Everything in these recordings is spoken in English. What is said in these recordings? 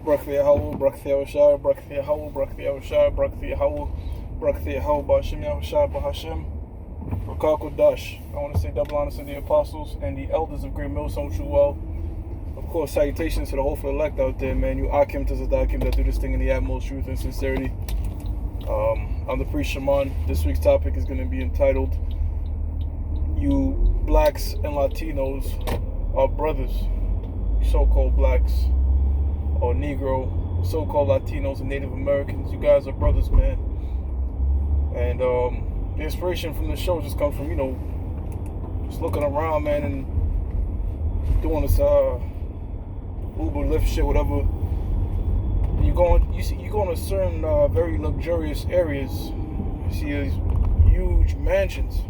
Brakthia Howell, Brakthia Shah, Brakthia Howell, Brakthia Shah, Brakthia Howell, Brakthia Howell, Bashim Yahushua, Bahashim, Rakako Dash. I want to say double honors to the apostles and the elders of Great Millstone True Well. Of course, salutations to the hopeful elect out there, man. You Akim to Zadakim that do this thing in the utmost truth and sincerity. I'm the priest Shaman. This week's topic is going to be entitled, You Blacks and Latinos Are Brothers. So-called blacks or Negro, so-called Latinos and Native Americans, you guys are brothers, man. And the inspiration from the show just comes from, just looking around, man, and doing this Uber, Lyft shit, whatever. You go to certain very luxurious areas. You see these huge mansions.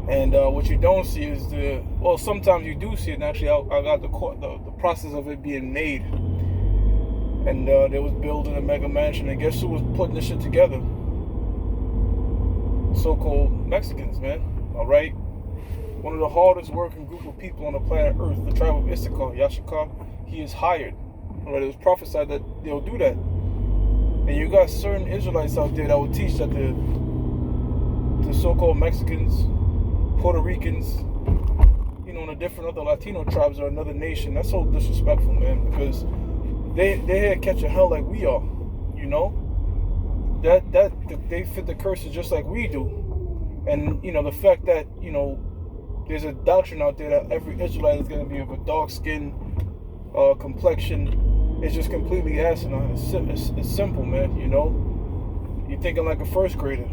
And what you don't see is sometimes you do see it. And actually, I got the process of it being made. And they was building a mega mansion. And guess who was putting this shit together? So-called Mexicans, man. All right? One of the hardest working group of people on the planet Earth, the tribe of Issachar, Yashikar, he is hired. All right? It was prophesied that they'll do that. And you got certain Israelites out there that will teach that the so-called Mexicans, Puerto Ricans, and the different other Latino tribes are another nation. That's so disrespectful, man, because they're here catching hell like we are, that they fit the curses just like we do. And the fact that there's a doctrine out there that every Israelite is going to be of a dark skin complexion is just completely asinine. It's simple, man. You're thinking like a first grader.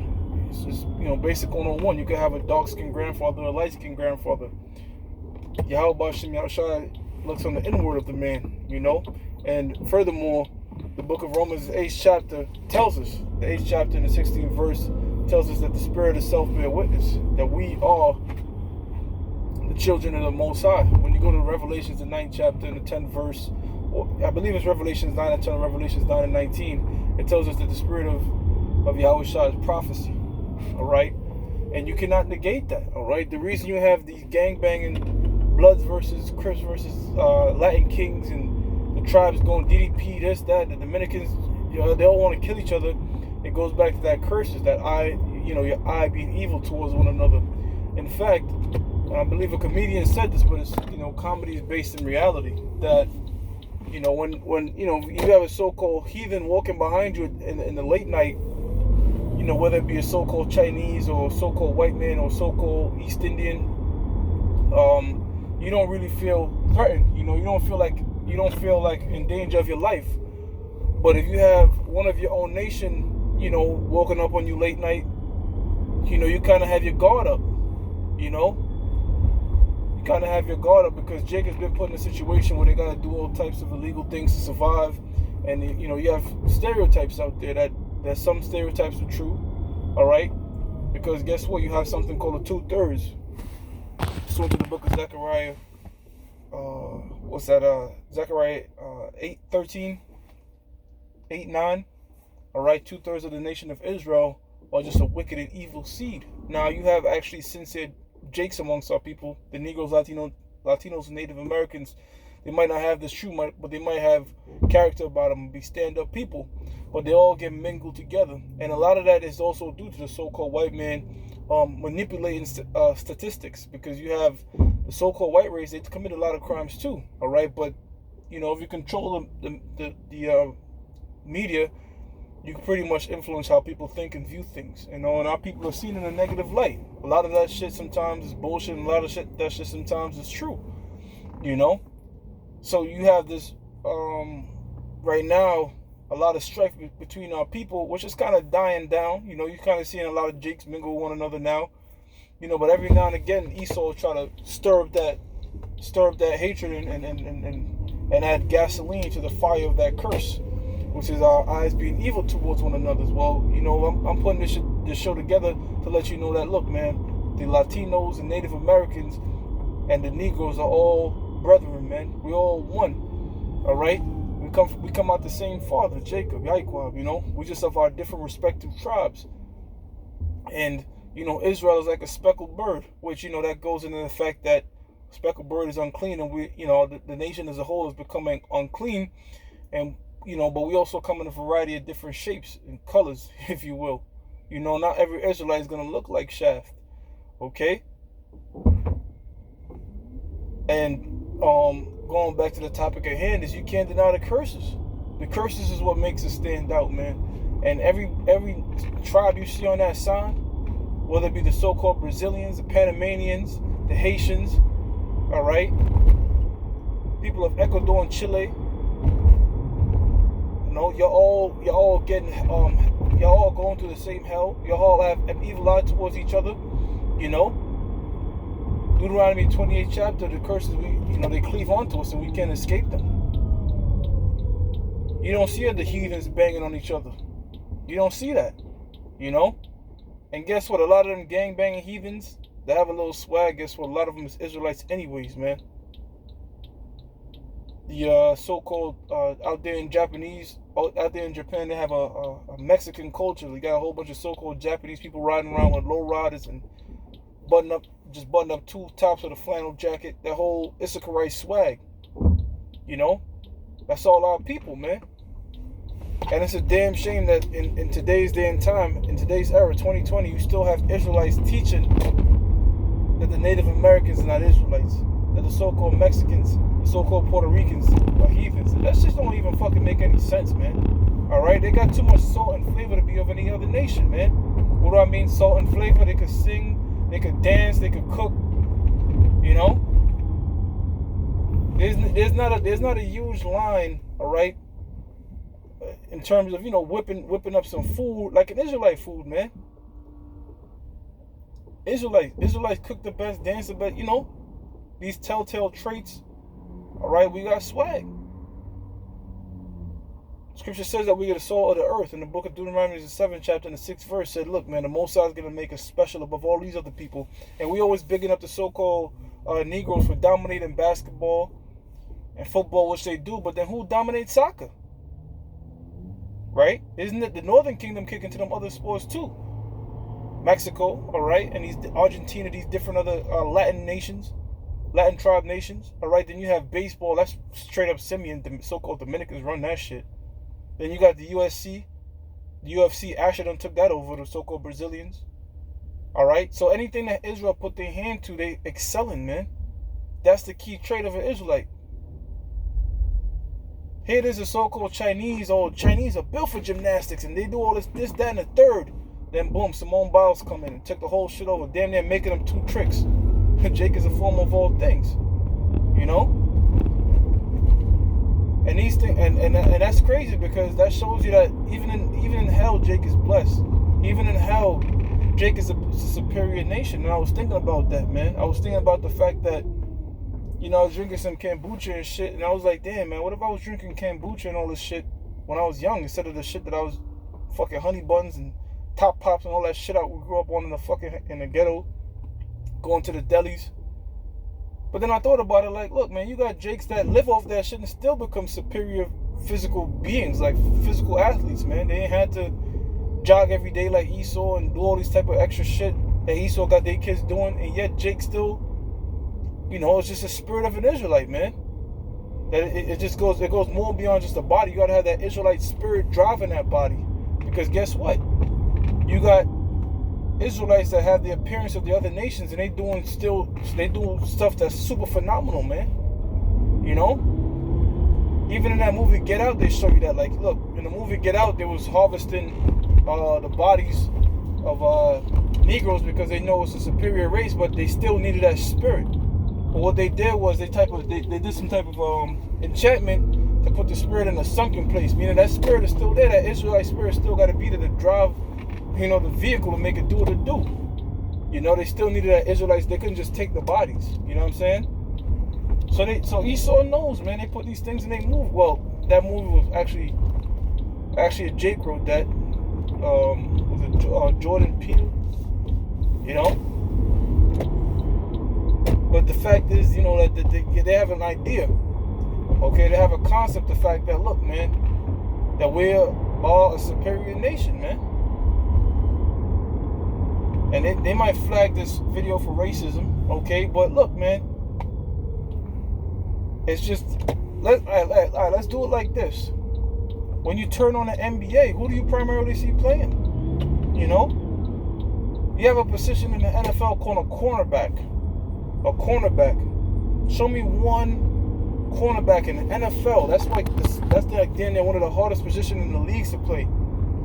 It's just, basic 101. You could have a dark-skinned grandfather or a light-skinned grandfather. Yahweh Bashim Yahushua looks on the inward of the man, And furthermore, the book of Romans, the 8th chapter, tells us, the 8th chapter and the 16th verse tells us that the Spirit itself bear witness, that we are the children of the Most High. When you go to Revelations, the 9th chapter and the 10th verse, or I believe it's Revelations 9 and 10, Revelations 9 and 19, it tells us that the Spirit of Yahushua is prophecy. All right, and you cannot negate that. All right, the reason you have these gangbanging Bloods versus Crips versus Latin Kings and the tribes going DDP, this, that, the Dominicans, they all want to kill each other. It goes back to that curses, that your eye being evil towards one another. In fact, I believe a comedian said this, but it's comedy is based in reality. That when you have a so-called heathen walking behind you in the late night. Whether it be a so-called Chinese or so-called white man or so-called East Indian, you don't really feel threatened. You don't feel like in danger of your life. But if you have one of your own nation, walking up on you late night, you kind of have your guard up. You kind of have your guard up because Jacob's been put in a situation where they got to do all types of illegal things to survive, and you have stereotypes out there that some stereotypes are true, all right? Because guess what? You have something called a 2/3. So to the book of Zechariah, Zechariah 8:13, 8:9, all right? 2/3 of the nation of Israel are just a wicked and evil seed. Now you have actually sincere Jakes amongst our people, the Negroes, Latinos, and Native Americans. They might not have this true, but they might have character about them and be stand-up people. But they all get mingled together. And a lot of that is also due to the so-called white man manipulating statistics. Because you have the so-called white race, they commit a lot of crimes too. All right? But, if you control the media, you can pretty much influence how people think and view things. And our people are seen in a negative light. A lot of that shit sometimes is bullshit. And a lot of that shit sometimes is true. So you have this, right now, a lot of strife between our people, which is kind of dying down. You're kind of seeing a lot of Jakes mingle with one another now. But every now and again, Esau try to stir up that hatred and add gasoline to the fire of that curse, which is our eyes being evil towards one another. Well, I'm putting this show together to let you know that, look, man, the Latinos and Native Americans and the Negroes are all brethren, man. We're all one. All right? We come out the same father, Jacob, Yaquab, we just have our different respective tribes. And, Israel is like a speckled bird, which, that goes into the fact that Speckled bird is unclean, and we, you know, the nation as a whole is becoming unclean, and you know, but we also come in a variety of different shapes and colors, if you will. You know, not every Israelite is gonna look like Shaft, okay? And going back to the topic at hand is you can't deny the curses. The curses is what makes us stand out, man. And every tribe you see on that sign, whether it be the so-called Brazilians, the Panamanians, the Haitians, all right, people of Ecuador and Chile, you know, you're all getting you're all going through the same hell. You all have an evil eye towards each other, you know. Deuteronomy 28 chapter, the curses they cleave onto us and we can't escape them. You don't see the heathens banging on each other. You don't see that, you know. And guess what? A lot of them gang-banging heathens, they have a little swag. Guess what? A lot of them is Israelites anyways, man. The so-called out there in Japan, they have a Mexican culture. They got a whole bunch of so-called Japanese people riding around with low riders and button up two tops of the flannel jacket. That whole Issacharite swag, you know. That's all our people, man. And it's a damn shame that in today's day and time, in today's era, 2020, you still have Israelites teaching that the Native Americans are not Israelites, that the so-called Mexicans, the so-called Puerto Ricans are heathens. That just don't even fucking make any sense, man. All right, they got too much salt and flavor to be of any other nation, man. What do I mean, salt and flavor? They could sing, they could dance, they could cook, you know. There's not a huge line, all right, in terms of, you know, whipping up some food like an Israelite food, man. Israelites cook the best, dance the best, you know. These telltale traits, all right, we got swag. Scripture says that we are the salt of the earth. In the book of Deuteronomy, the 7th chapter and the 6th verse said, look, man, the Most High is going to make us special above all these other people. And we always bigging up the so-called Negroes for dominating basketball and football, which they do. But then who dominates soccer? Right? Isn't it the Northern Kingdom kicking to them other sports too? Mexico, all right, and Argentina, these different other Latin tribe nations, all right. Then you have baseball. That's straight up Simeon, the so-called Dominicans run that shit. Then you got the UFC. Asher done took that over, the so-called Brazilians. All right. So anything that Israel put their hand to, they excel in, man. That's the key trait of an Israelite. Here there's a so-called Chinese are built for gymnastics, and they do all this, that, and the third. Then boom, Simone Biles come in and took the whole shit over, damn near making them 2 tricks. Jake is a form of all things, you know. And these things, and that's crazy, because that shows you that even in hell, Jake is blessed. Even in hell, Jake is a superior nation. And I was thinking about that, man. I was thinking about the fact that, you know, I was drinking some kombucha and shit, and I was like, damn, man, what if I was drinking kombucha and all this shit when I was young, instead of the shit that I was fucking honey buns and top pops and all that shit I grew up on in the ghetto, going to the delis. But then I thought about it, like, look, man, you got Jakes that live off that shit and still become superior physical beings, like physical athletes, man. They ain't had to jog every day like Esau and do all these type of extra shit that Esau got their kids doing, and yet Jake still, you know, it's just a spirit of an Israelite, man. That it goes more beyond just the body. You gotta have that Israelite spirit driving that body, because guess what? You got Israelites that have the appearance of the other nations, and they doing stuff that's super phenomenal, man. You know, even in that movie Get Out, they show you that. Like, look, in the movie Get Out, they was harvesting the bodies of Negroes because they know it's a superior race, but they still needed that spirit. But what they did was they did some type of enchantment to put the spirit in a sunken place, meaning that spirit is still there. That Israelite spirit still got to be there to drive, you know, the vehicle to make it do what it do. You know, they still needed that Israelites. They couldn't just take the bodies. You know what I'm saying? So Esau knows, man. They put these things and they move. Well, that movie was actually Jake wrote that. Was it Jordan Peele? You know. But the fact is, you know, that they have an idea. Okay, they have a concept. The fact that, look, man, that we're all a superior nation, man. And they might flag this video for racism, okay? But look, man, It's just, all right, let's do it like this. When you turn on the NBA, who do you primarily see playing? You know? You have a position in the NFL called a cornerback. A cornerback. Show me one cornerback in the NFL. That's like damn near one of the hardest positions in the leagues to play.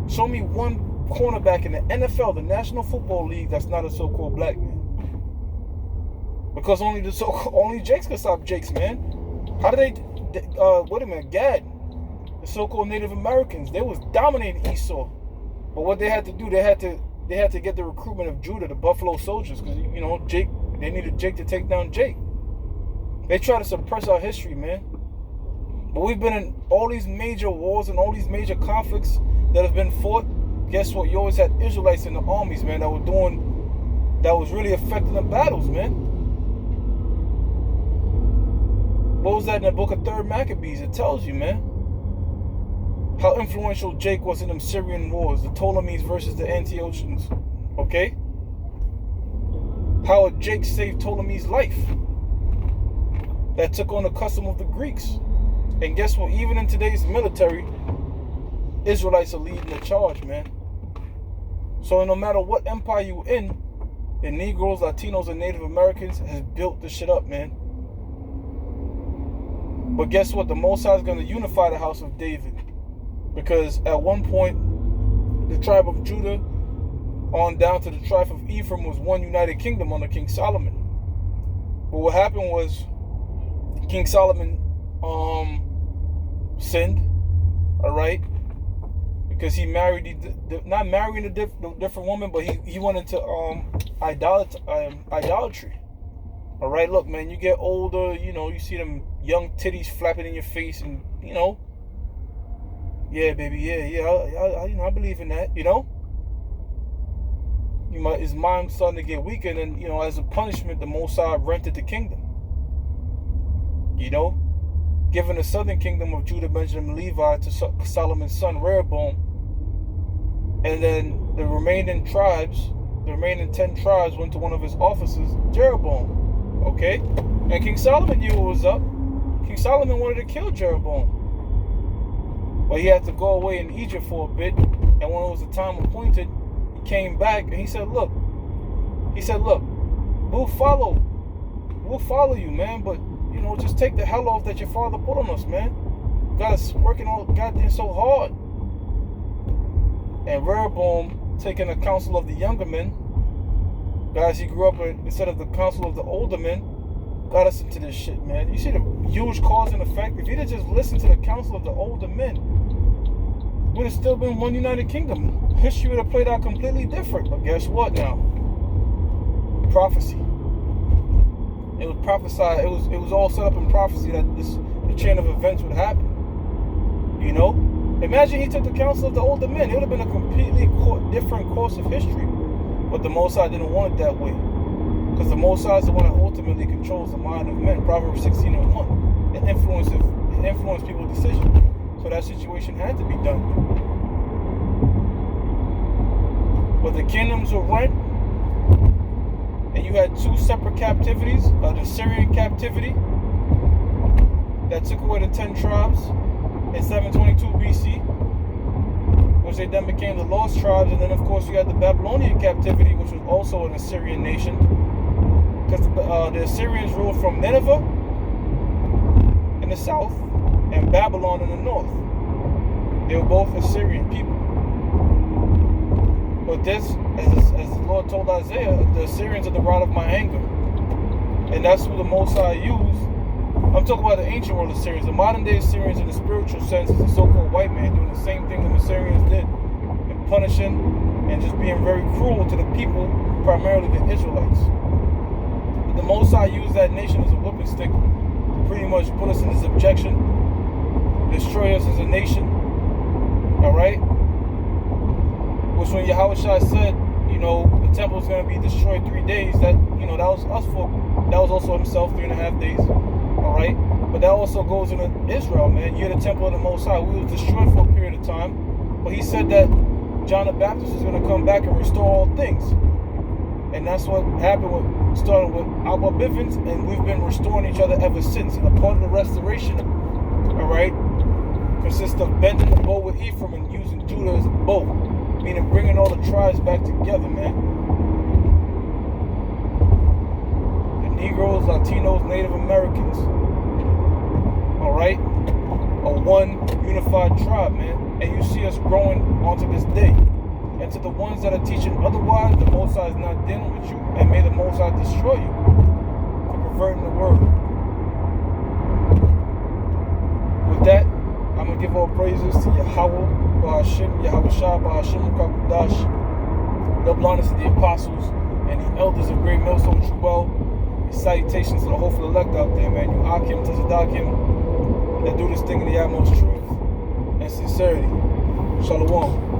Show me one cornerback in the NFL, the National Football League, that's not a so-called black man. Because only Jakes can stop Jakes, man. How did wait a minute, Gad, the so-called Native Americans, they was dominating Esau. But what they had to do, they had to get the recruitment of Judah, the Buffalo Soldiers, because they needed Jake to take down Jake. They try to suppress our history, man. But we've been in all these major wars and all these major conflicts that have been fought. Guess what? You always had Israelites in the armies, man, that was really affecting the battles, man. What was that in the book of 3rd Maccabees? It tells you, man, how influential Jake was in them Syrian wars, the Ptolemies versus the Antiochians, okay? How Jake saved Ptolemy's life. That took on the custom of the Greeks. And guess what? Even in today's military, Israelites are leading the charge, man. So no matter what empire you're in, the Negroes, Latinos, and Native Americans has built this shit up, man. But guess what? The Most High is going to unify the house of David. Because at one point, the tribe of Judah on down to the tribe of Ephraim was one united kingdom under King Solomon. But what happened was King Solomon sinned, all right? Because he married, not marrying a different woman, but he went into idolatry. All right, look, man, you get older, you see them young titties flapping in your face, and yeah, baby, yeah, I believe in that, his mind's starting to get weaker, and as a punishment, the Most High rented the kingdom, giving the southern kingdom of Judah, Benjamin, Levi to Solomon's son Rehoboam, and then the remaining 10 tribes went to one of his officers, Jeroboam. Okay? And King Solomon knew what was up. King Solomon wanted to kill Jeroboam. But he had to go away in Egypt for a bit. And when it was the time appointed, he came back and he said, look, we'll follow you, man, but just take the hell off that your father put on us, man. God's working all goddamn so hard. And Rehoboam, taking the counsel of the younger men, guys, he grew up instead of the counsel of the older men, got us into this shit, man. You see the huge cause and effect? If he'd have just listened to the counsel of the older men, we'd have still been one united kingdom. History would have played out completely different. But guess what now? Prophecy. It was prophesied. It was all set up in prophecy that the chain of events would happen. Imagine he took the counsel of the older men. It would have been a completely different course of history. But the Most High didn't want it that way. Because the Most High is the one that ultimately controls the mind of men. Proverbs 16:1. It influenced people's decisions. So that situation had to be done. But the kingdoms were rent. And you had two separate captivities. The Syrian captivity that took away the 10 tribes in 722 BC, which they then became the lost tribes. And then, of course, you had the Babylonian captivity, which was also an Assyrian nation, because the Assyrians ruled from Nineveh in the south and Babylon in the north. They were both Assyrian people. But this, as the Lord told Isaiah, the Assyrians are the rod of my anger. And that's who the Most High used. I'm talking about the ancient world Assyrians. The modern day Assyrians in the spiritual sense is the so-called white man doing the same thing the Assyrians did, and punishing and just being very cruel to the people, primarily the Israelites. But the Most High used that nation as a whipping stick to pretty much put us into subjection, destroy us as a nation. Alright? Which when Yahushua said, the temple is going to be destroyed 3 days, that was also himself 3.5 days. Alright? But that also goes into Israel, man. You're the temple of the Most High. We was destroyed for a period of time. But he said that John the Baptist is going to come back and restore all things. And that's what happened with starting with Abba Bivens, and we've been restoring each other ever since. And a part of the restoration, all right, consists of bending the bow with Ephraim and using Judah as a bow, meaning bringing all the tribes back together, man. The Negroes, Latinos, Native Americans, all right, are one unified tribe, man. And you see us growing onto this day. And to the ones that are teaching otherwise, the Most High is not dealing with you, and may the Most High destroy you for perverting the word. With that, I'm going to give all praises to Yahweh, Bahashim, Yahweh Shah, Bahashim, Kakudash, double honors to the apostles and the elders of Great Millstone Truwell. Salutations to the hopeful elect out there, man. You Akim to Zadakim that do this thing in the utmost truth and sincerity. Shalom.